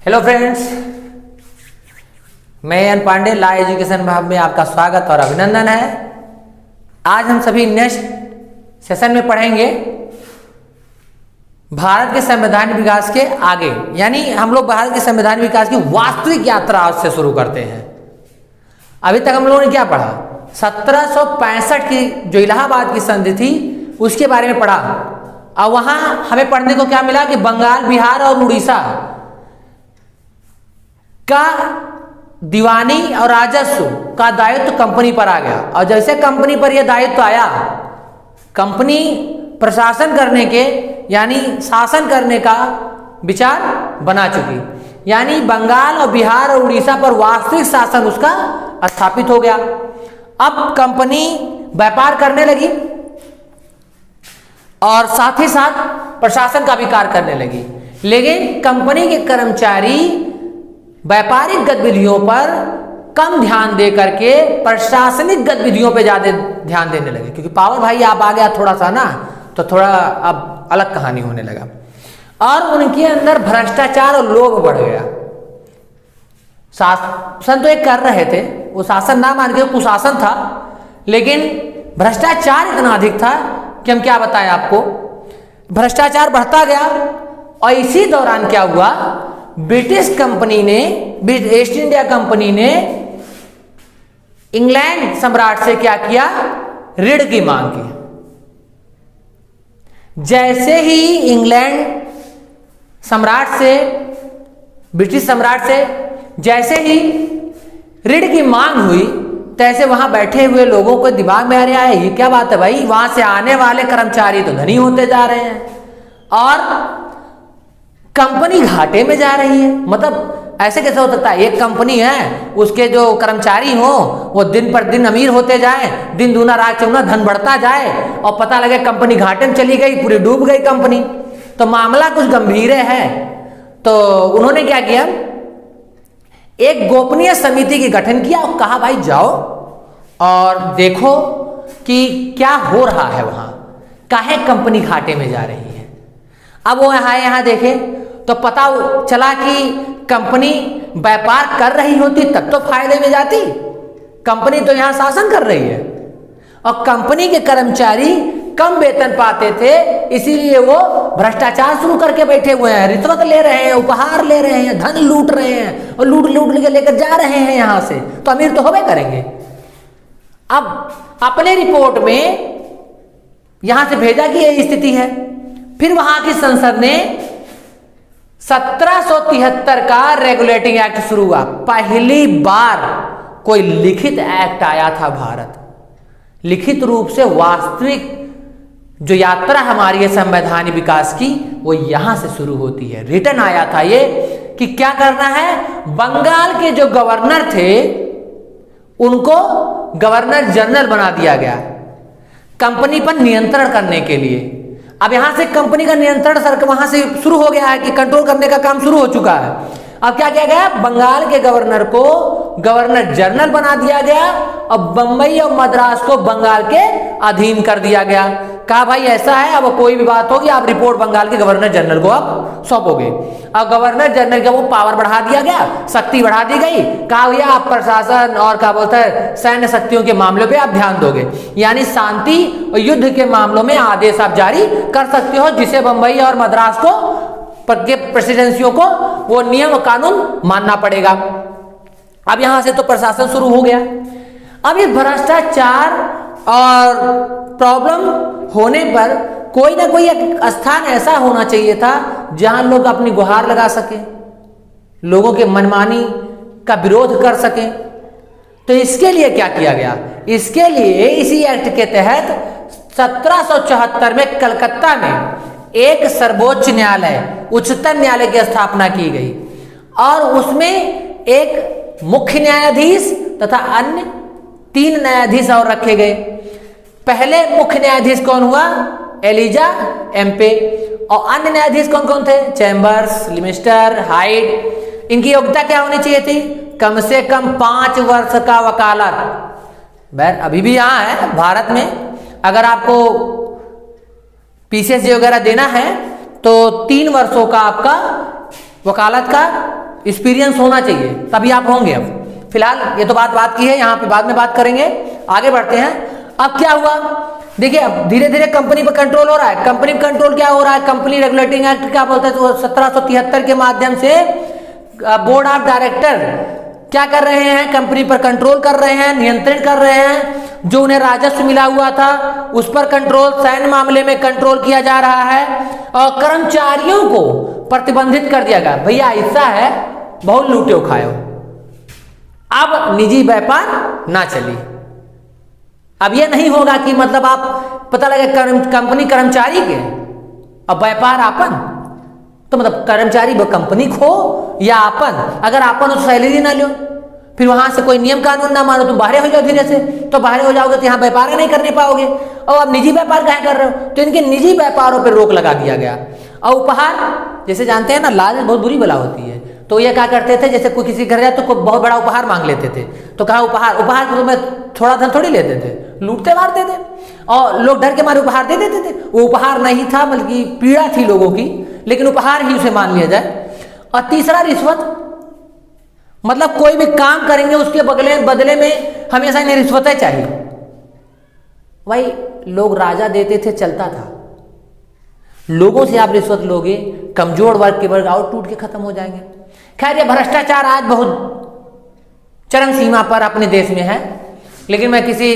Hello friends, मैं N Pandey ला education विभाग में आपका स्वागत और अभिनंदन है। आज हम सभी नेक्स्ट सेशन में पढ़ेंगे भारत के संवैधानिक विकास के आगे, यानी हम लोग भारत के संवैधानिक विकास की वास्तविक यात्रा से शुरू करते हैं। अभी तक हम लोगों ने क्या पढ़ा? 1765 की जो इलाहाबाद की संधि थी उसके बारे में पढ़ा। और वहां हमें पढ़ने को क्या मिला कि बंगाल, बिहार और उड़ीसा का दीवानी और राजस्व का दायित्व कंपनी पर आ गया। और जैसे कंपनी पर यह दायित्व आया, कंपनी प्रशासन करने के यानी शासन करने का विचार बना चुकी, यानी बंगाल और बिहार और उड़ीसा पर वास्तविक शासन उसका स्थापित हो गया। अब कंपनी व्यापार करने लगी और साथ ही साथ प्रशासन का भी कार्य करने लगी। लेकिन कंपनी के कर्मचारी व्यापारिक गतिविधियों पर कम ध्यान दे करके प्रशासनिक गतिविधियों पे ज्यादा ध्यान देने लगे, क्योंकि पावर भाई आप आ गया थोड़ा सा ना, तो थोड़ा अब अलग कहानी होने लगा और उनके अंदर भ्रष्टाचार और लोभ बढ़ गया। शासन तो एक कर रहे थे, वो शासन ना मान के कुशासन था, लेकिन भ्रष्टाचार इतना अधिक था कि हम क्या बताएं आपको। भ्रष्टाचार बढ़ता गया और इसी दौरान क्या हुआ, ब्रिटिश कंपनी ने, ईस्ट इंडिया कंपनी ने इंग्लैंड सम्राट से क्या किया, ऋण की मांग की। जैसे ही इंग्लैंड सम्राट से, ब्रिटिश सम्राट से जैसे ही ऋण की मांग हुई, तैसे वहां बैठे हुए लोगों को दिमाग में आ रहा है, ये क्या बात है भाई, वहां से आने वाले कर्मचारी तो धनी होते जा रहे हैं और कंपनी घाटे में जा रही है। मतलब ऐसे कैसे हो सकता है? एक कंपनी है, उसके जो कर्मचारी हो वो दिन पर दिन अमीर होते जाए, दिन दूना रात चौगुना धन बढ़ता जाए और पता लगे कंपनी घाटे में चली गई, पूरी डूब गई कंपनी। तो मामला कुछ गंभीर है। तो उन्होंने क्या किया, एक गोपनीय समिति की गठन किया और कहा भाई जाओ और देखो कि क्या हो रहा है, वहां काहे कंपनी घाटे में जा रही है। अब वो यहाँ देखे तो पता चला कि कंपनी व्यापार कर रही होती तब तो फायदे में जाती, कंपनी तो यहां शासन कर रही है और कंपनी के कर्मचारी कम वेतन पाते थे, इसीलिए वो भ्रष्टाचार शुरू करके बैठे हुए हैं, रिश्वत ले रहे हैं, उपहार ले रहे हैं, धन लूट रहे हैं और लूट के लेकर जा रहे हैं यहां से, तो अमीर तो होबे करेंगे। अब अपने रिपोर्ट में यहां से भेजा कि यह स्थिति है। फिर वहां की संसद ने 1773 का रेगुलेटिंग एक्ट शुरू हुआ। पहली बार कोई लिखित एक्ट आया था भारत, लिखित रूप से वास्तविक जो यात्रा हमारी है संवैधानिक विकास की, वो यहां से शुरू होती है। रिटर्न आया था ये कि क्या करना है, बंगाल के जो गवर्नर थे उनको गवर्नर जनरल बना दिया गया कंपनी पर नियंत्रण करने के लिए। अब यहां से कंपनी का नियंत्रण सर वहां से शुरू हो गया है कि कंट्रोल करने का काम शुरू हो चुका है। अब क्या किया गया, बंगाल के गवर्नर को गवर्नर जनरल बना दिया गया और बंबई और मद्रास को बंगाल के अधीन कर दिया गया। कहा भाई ऐसा है, अब कोई भी बात होगी आप रिपोर्ट बंगाल के गवर्नर जनरल को आप सौंपोगे। अब गवर्नर जनरल का वो पावर बढ़ा दिया गया, शक्ति बढ़ा दी गई। कहा भैया आप प्रशासन और क्या बोलता है सैन्य शक्तियों के मामलों पे आप ध्यान दोगे, यानी शांति और युद्ध के मामलों में आदेश आप जारी कर सकते हो, जिसे बंबई और मद्रास को के प्रेसिडेंसियों को वो नियम कानून मानना पड़ेगा। अब यहां से तो प्रशासन शुरू हो गया। अब ये भ्रष्टाचार और प्रॉब्लम होने पर कोई ना कोई एक स्थान ऐसा होना चाहिए था जहां लोग अपनी गुहार लगा सके, लोगों के मनमानी का विरोध कर सके। तो इसके लिए क्या किया गया, इसके लिए इसी एक्ट के तहत 1774 में कलकत्ता में एक सर्वोच्च न्यायालय, उच्चतम न्यायालय की स्थापना की गई और उसमें एक मुख्य न्यायाधीश तथा अन्य 3 न्यायाधीश और रखे गए। पहले मुख्य न्यायाधीश कौन हुआ, एलिजा एम्पे, और अन्य न्यायाधीश कौन कौन थे, चैम्बर्स, लिमिस्टर, हाइड। इनकी योग्यता क्या होनी चाहिए थी, कम से कम 5 वर्ष का वकालत। अभी भी यहां है भारत में, अगर आपको पीसीएस वगैरह देना है तो 3 वर्षों का आपका वकालत का एक्सपीरियंस होना चाहिए, तभी आप होंगे। अब फिलहाल ये तो बात की है, यहाँ पे बाद में बात करेंगे, आगे बढ़ते हैं। अब क्या हुआ, देखिए अब धीरे धीरे कंपनी पर कंट्रोल हो रहा है। कंपनी पर कंट्रोल क्या हो रहा है, कंपनी रेगुलेटिंग एक्ट क्या बोलते हैं, तो 1773 के माध्यम से बोर्ड ऑफ डायरेक्टर क्या कर रहे हैं, कंपनी पर कंट्रोल कर रहे हैं, नियंत्रण कर रहे हैं। जो उन्हें राजस्व मिला हुआ था उस पर कंट्रोल, सैन्य मामले में कंट्रोल किया जा रहा है, और कर्मचारियों को प्रतिबंधित कर दिया गया। भैया ऐसा है, बहुत लूटे खाओ, अब निजी व्यापार ना चली। अब यह नहीं होगा कि मतलब आप पता लगे कंपनी कर्मचारी के अब व्यापार आपन, तो मतलब कर्मचारी वो कंपनी खो या आपन, अगर आपन तो सैलरी ना लो, फिर वहां से कोई नियम कानून ना मानो, तुम बाहर हो जाओ धीरे से, तो बाहर हो जाओगे तो यहाँ व्यापार नहीं करने पाओगे। और अब निजी व्यापार कहाँ कर रहे हो, तो इनके निजी व्यापारों पर रोक लगा दिया गया। और उपहार, जैसे जानते हैं ना, लालच बहुत बुरी बला होती है, तो ये क्या करते थे, जैसे कोई किसी घर जाए तो बहुत बड़ा उपहार मांग लेते थे, तो कहा उपहार को तो मैं थोड़ा धन थोड़ी लेते थे, लूटते मारते थे, और लोग डर के मारे उपहार दे देते थे। वो उपहार नहीं था बल्कि पीड़ा थी लोगों की, लेकिन उपहार ही उसे मान लिया जाए। और तीसरा रिश्वत, मतलब कोई भी काम करेंगे उसके बदले में हमेशा इन्हें रिश्वतें चाहिए। भाई लोग राजा देते थे, चलता था, लोगों से आप रिश्वत लोगे, कमजोर वर्ग के वर्ग और टूट के खत्म हो जाएंगे। खैर ये भ्रष्टाचार आज बहुत चरम सीमा पर अपने देश में है, लेकिन मैं किसी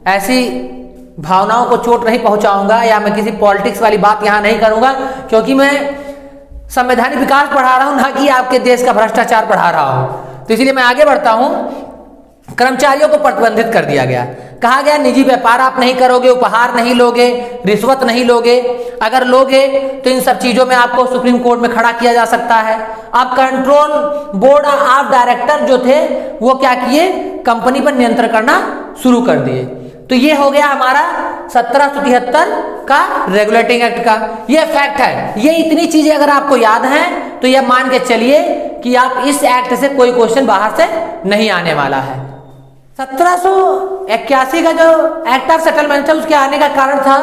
ऐसी भावनाओं को चोट नहीं पहुंचाऊंगा या मैं किसी पॉलिटिक्स वाली बात यहां नहीं करूंगा, क्योंकि मैं संवैधानिक विकास पढ़ा रहा हूं, ना कि आपके देश का भ्रष्टाचार पढ़ा रहा हूं। तो इसलिए मैं आगे बढ़ता हूं। कर्मचारियों को प्रतिबंधित कर दिया गया, कहा गया निजी व्यापार आप नहीं करोगे, उपहार नहीं लोगे, रिश्वत नहीं लोगे, अगर लोगे तो इन सब चीजों में आपको सुप्रीम कोर्ट में खड़ा किया जा सकता है। अब कंट्रोल बोर्ड ऑफ डायरेक्टर जो थे वो क्या किए, कंपनी पर नियंत्रण करना शुरू कर दिए। तो ये हो गया हमारा 1773 का रेगुलेटिंग एक्ट का ये फैक्ट है। ये इतनी चीजें अगर आपको याद हैं तो यह मान के चलिए कि आप इस एक्ट से कोई क्वेश्चन बाहर से नहीं आने वाला है। 1781 का जो एक्ट ऑफ सेटलमेंट था उसके आने का कारण था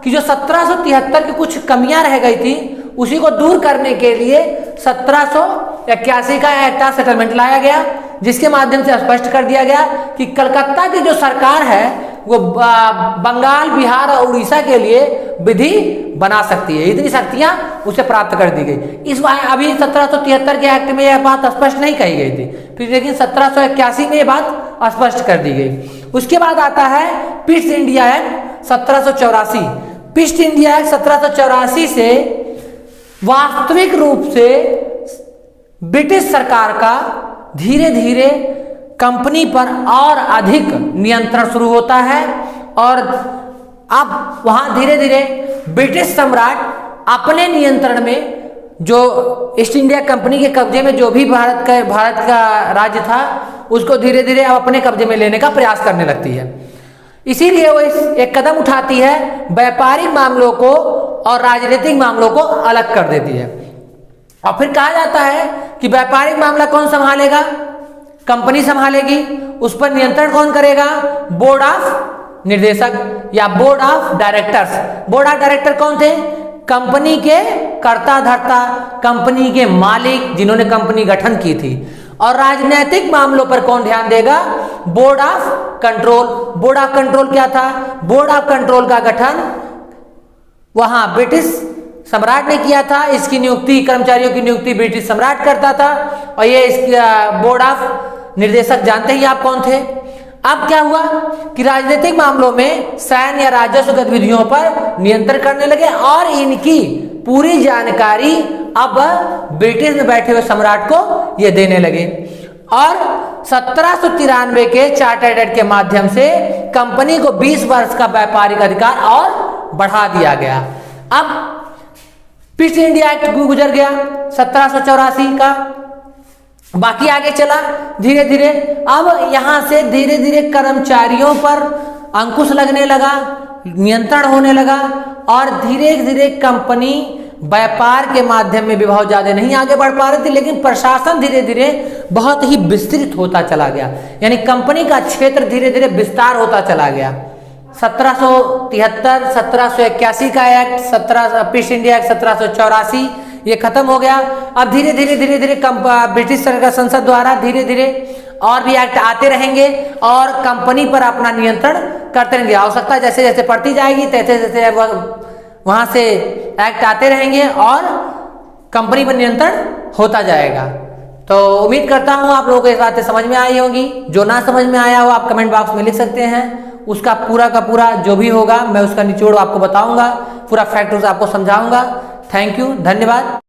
कि जो 1773 की कुछ कमियां रह गई थी उसी को दूर करने के लिए 1781 का एक्ट ऑफ सेटलमेंट लाया गया, जिसके माध्यम से स्पष्ट कर दिया गया कि कलकत्ता की जो सरकार है वो बंगाल, बिहार और उड़ीसा के लिए विधि बना सकती है, इतनी शक्तियां उसे प्राप्त कर दी गई। इस बार अभी 1773 के एक्ट में यह बात स्पष्ट नहीं कही गई थी, फिर लेकिन 1781 में यह बात स्पष्ट कर दी गई। उसके बाद आता है Pitt's India act 1784। Pitt's India act 1784 से वास्तविक रूप से ब्रिटिश सरकार का धीरे धीरे कंपनी पर और अधिक नियंत्रण शुरू होता है, और अब वहां धीरे धीरे ब्रिटिश सम्राट अपने नियंत्रण में जो ईस्ट इंडिया कंपनी के कब्जे में जो भी भारत का राज्य था उसको धीरे धीरे अब अपने कब्जे में लेने का प्रयास करने लगती है। इसीलिए वो एक कदम उठाती है, व्यापारिक मामलों को और राजनीतिक मामलों को अलग कर देती है। और फिर कहा जाता है कि व्यापारिक मामला कौन संभालेगा, कंपनी संभालेगी, उस पर नियंत्रण कौन करेगा, बोर्ड ऑफ निर्देशक या board of directors. Board of director कौन थे, कंपनी के कर्ता धर्ता, कंपनी के मालिक जिन्होंने कंपनी गठन की थी। और राजनीतिक मामलों पर कौन ध्यान देगा, board of control. Board of control क्या था, बोर्ड ऑफ कंट्रोल का गठन वहां ब्रिटिश सम्राट ने किया था, इसकी नियुक्ति, कर्मचारियों की नियुक्ति ब्रिटिश सम्राट करता था, और ये इसकी बोर्ड ऑफ निर्देशक जानते ही आप कौन थे। अब क्या हुआ कि राजनीतिक मामलों में सैन्य या राजस्व गतिविधियों पर नियंत्रण करने लगे, और इनकी पूरी जानकारी अब ब्रिटिश में बैठे हुए सम्राट को ये देने लगे। और 1793 के चार्टर्ड एक्ट के माध्यम से कंपनी को 20 वर्ष का व्यापारिक अधिकार और बढ़ा दिया गया। अब पीस इंडिया एक्ट गुजर गया 1784 का, बाकी आगे चला धीरे धीरे। अब यहां से धीरे धीरे कर्मचारियों पर अंकुश लगने लगा, नियंत्रण होने लगा, और धीरे धीरे कंपनी व्यापार के माध्यम में भी बहुत ज्यादा नहीं आगे बढ़ पा रही थी, लेकिन प्रशासन धीरे धीरे बहुत ही विस्तृत होता चला गया, यानी कंपनी का क्षेत्र धीरे धीरे विस्तार होता चला गया। 1773, 1781 का एक्ट, पीस इंडिया एक्ट 1784, ये खत्म हो गया। अब धीरे धीरे ब्रिटिश सरकार संसद द्वारा धीरे धीरे और भी एक्ट आते रहेंगे और कंपनी पर अपना नियंत्रण करते रहेंगे। आवश्यकता जैसे जैसे बढ़ती जाएगी तैसे जैसे वहां से एक्ट आते रहेंगे और कंपनी पर नियंत्रण होता जाएगा। तो उम्मीद करता हूं आप लोगों को ये बातें समझ में आई होगी। जो ना समझ में आया हो आप कमेंट बॉक्स में लिख सकते हैं, उसका पूरा का पूरा जो भी होगा मैं उसका निचोड़ आपको बताऊंगा, पूरा फैक्ट आपको समझाऊंगा। थैंक यू, धन्यवाद।